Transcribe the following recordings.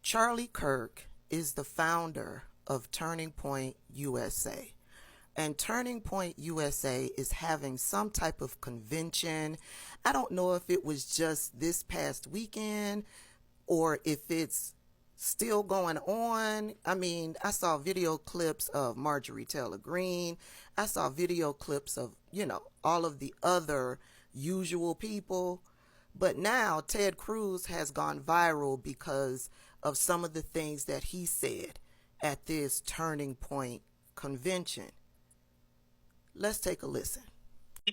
Charlie Kirk is the founder of Turning Point USA. And Turning Point USA is having some type of convention. I don't know if it was just this past weekend or if it's still going on. I mean, I saw video clips of Marjorie Taylor Greene. I saw video clips of, all of the other usual people. But now Ted Cruz has gone viral because of some of the things that he said at this Turning Point convention. Let's take a listen.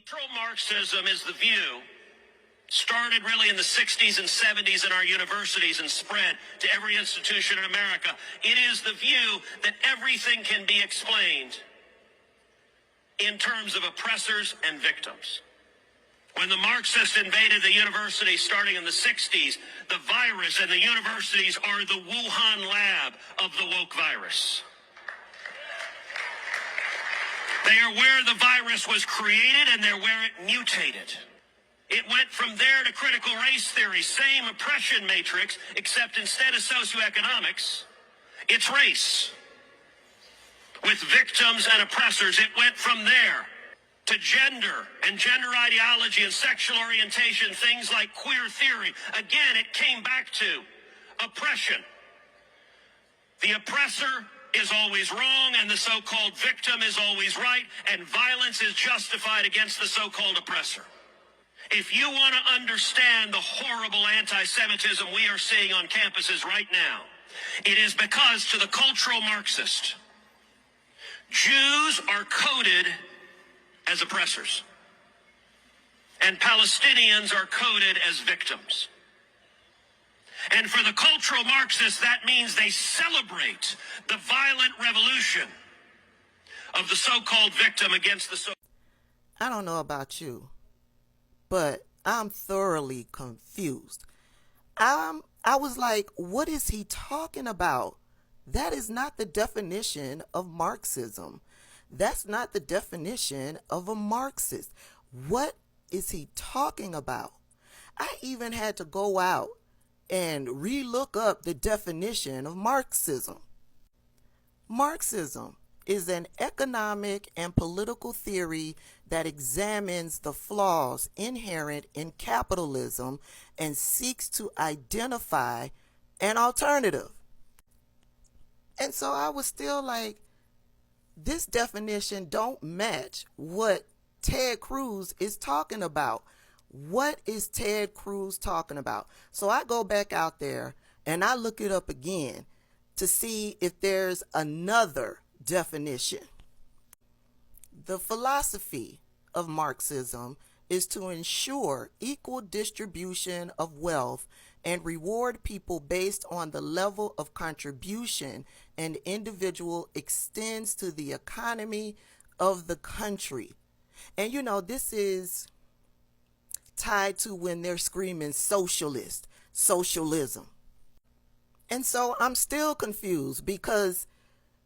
Pro-Marxism is the view, started really in the 60s and 70s in our universities and spread to every institution in America. It is the view that everything can be explained in terms of oppressors and victims. When the Marxists invaded the universities starting in the 60s, the virus and the universities are the Wuhan lab of the woke virus. They are where the virus was created and they're where it mutated. It went from there to critical race theory, same oppression matrix, except instead of socioeconomics, it's race. With victims and oppressors, it went from there to gender and gender ideology and sexual orientation, things like queer theory. Again, it came back to oppression. The oppressor is always wrong and the so-called victim is always right, and violence is justified against the so-called oppressor. If you want to understand the horrible anti-Semitism we are seeing on campuses right now, it is because to the cultural Marxist, Jews are coded as oppressors, and Palestinians are coded as victims. And for the cultural Marxists, that means they celebrate the violent revolution of the so-called victim against the I don't know about you, but I'm thoroughly confused. I was like, what is he talking about? That is not the definition of Marxism. That's not the definition of a Marxist. What is he talking about? I even had to go out and re-look up the definition of Marxism. Marxism is an economic and political theory that examines the flaws inherent in capitalism and seeks to identify an alternative. And so I was still like, this definition don't match what Ted Cruz is talking about. What is Ted Cruz talking about? So I go back out there and I look it up again to see if there's another definition. The philosophy of Marxism is to ensure equal distribution of wealth and reward people based on the level of contribution an individual extends to the economy of the country. And this is tied to when they're screaming socialism. And so I'm still confused because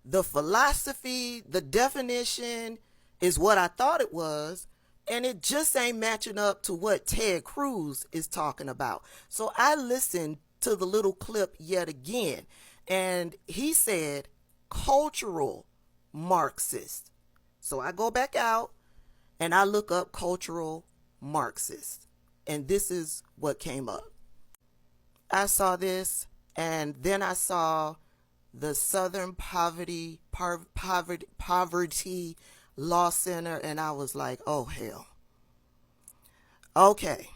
the philosophy, the definition is what I thought it was, and it just ain't matching up to what Ted Cruz is talking about. So I listened to the little clip yet again, and he said cultural Marxist. So I go back out and I look up cultural Marxist, and this is what came up. I saw this, and then I saw the Southern Poverty Law Center, and I was like, oh hell. Okay,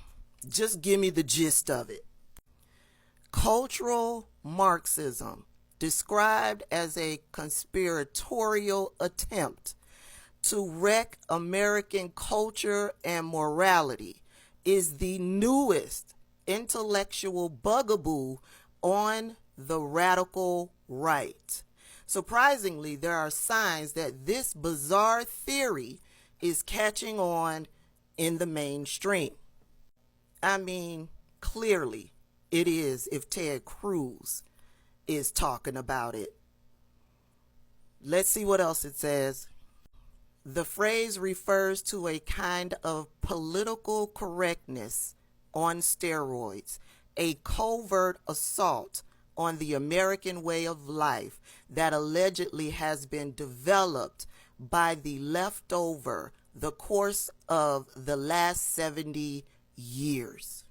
just give me the gist of it. Cultural Marxism, described as a conspiratorial attempt to wreck American culture and morality, is the newest intellectual bugaboo on the radical right. Surprisingly, there are signs that this bizarre theory is catching on in the mainstream. I mean, clearly it is if Ted Cruz is talking about it. Let's see what else it says. The phrase refers to a kind of political correctness on steroids, a covert assault on the American way of life that allegedly has been developed by the leftover, the course of the last 70 years.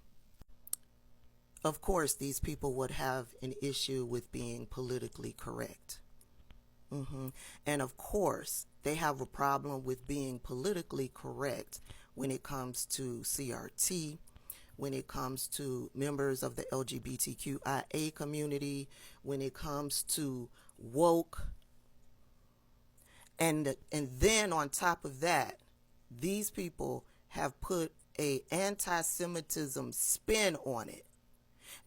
Of course, these people would have an issue with being politically correct. And of course, they have a problem with being politically correct when it comes to CRT, when it comes to members of the LGBTQIA community, when it comes to woke. And then on top of that, these people have put a anti-Semitism spin on it.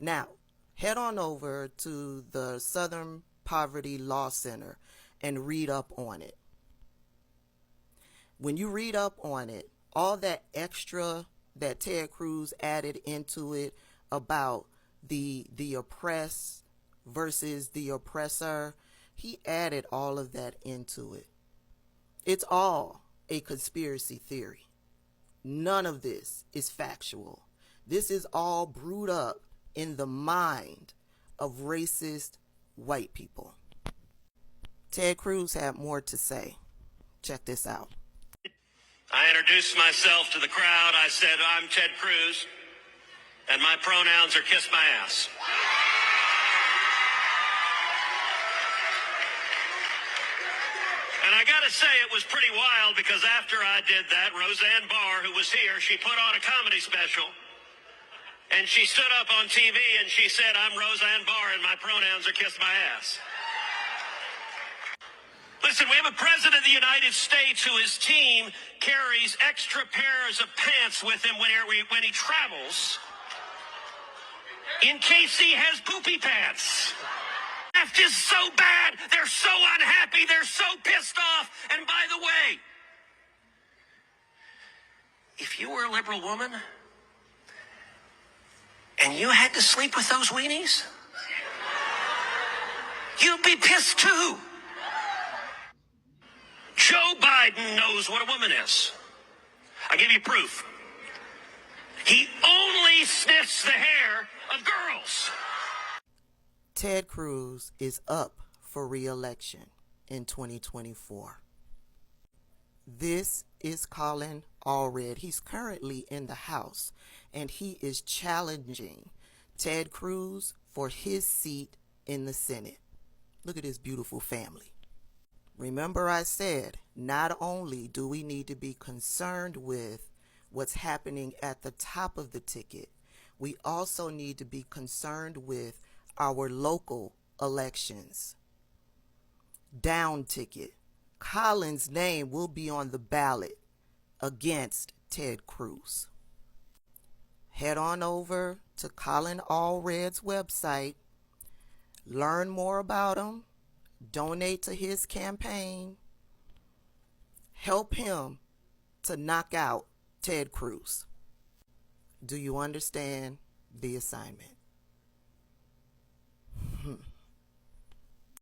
Now, head on over to the Southern Poverty Law Center and read up on it. When you read up on it, all that extra that Ted Cruz added into it about the oppressed versus the oppressor, he added all of that into it. It's all a conspiracy theory. None of this is factual. This is all brewed up in the mind of racist white people. Ted Cruz had more to say. Check this out. I introduced myself to the crowd. I said, I'm Ted Cruz, and my pronouns are kiss my ass. And I gotta say, it was pretty wild because after I did that, Roseanne Barr, who was here, she put on a comedy special. And she stood up on TV and she said, I'm Roseanne Barr and my pronouns are kiss my ass. Listen, we have a president of the United States who his team carries extra pairs of pants with him when he travels in case he has poopy pants. Left is so bad. They're so unhappy. They're so pissed off. And by the way, if you were a liberal woman and you had to sleep with those weenies, you'd be pissed too. Joe Biden knows what a woman is. I'll give you proof. He only sniffs the hair of girls. Ted Cruz is up for re-election in 2024. This is Colin Allred. He's currently in the House, and he is challenging Ted Cruz for his seat in the Senate. Look at his beautiful family. Remember I said, not only do we need to be concerned with what's happening at the top of the ticket, we also need to be concerned with our local elections. Down ticket. Colin's name will be on the ballot against Ted Cruz. Head on over to Colin Allred's website, learn more about him, donate to his campaign, help him to knock out Ted Cruz. Do you understand the assignment?